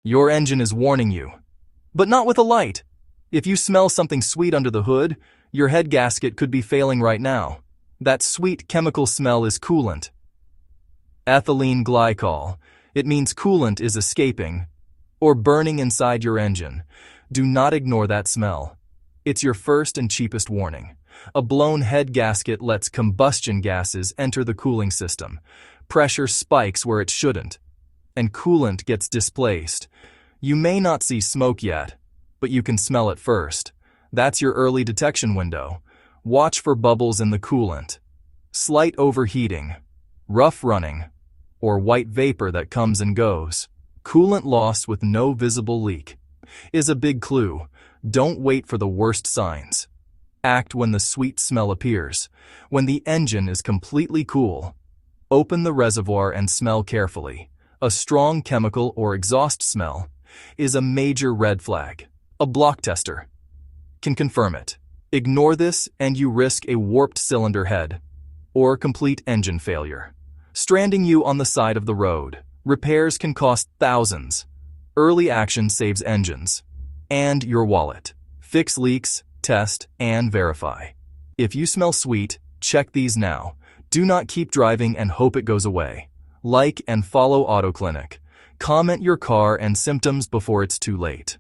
Your engine is warning you. But not with a light. If you smell something sweet under the hood, your head gasket could be failing right now. That sweet chemical smell is coolant. Ethylene glycol. It means coolant is escaping or burning inside your engine. Do not ignore that smell. It's your first and cheapest warning. A blown head gasket lets combustion gases enter the cooling system. Pressure spikes where it shouldn't, and coolant gets displaced. You may not see smoke yet, but you can smell it first. That's your early detection window. Watch for bubbles in the coolant, slight overheating, rough running, or white vapor that comes and goes. Coolant loss with no visible leak is a big clue. Don't wait for the worst signs. Act when the sweet smell appears. When the engine is completely cool, open the reservoir and smell carefully. A strong chemical or exhaust smell is a major red flag. A block tester can confirm it. Ignore this and you risk a warped cylinder head or complete engine failure, stranding you on the side of the road. Repairs can cost thousands. Early action saves engines and your wallet. Fix leaks, test, and verify. If you smell sweet, check these now. Do not keep driving and hope it goes away. Like and follow AutoClinic. Comment your car and symptoms before it's too late.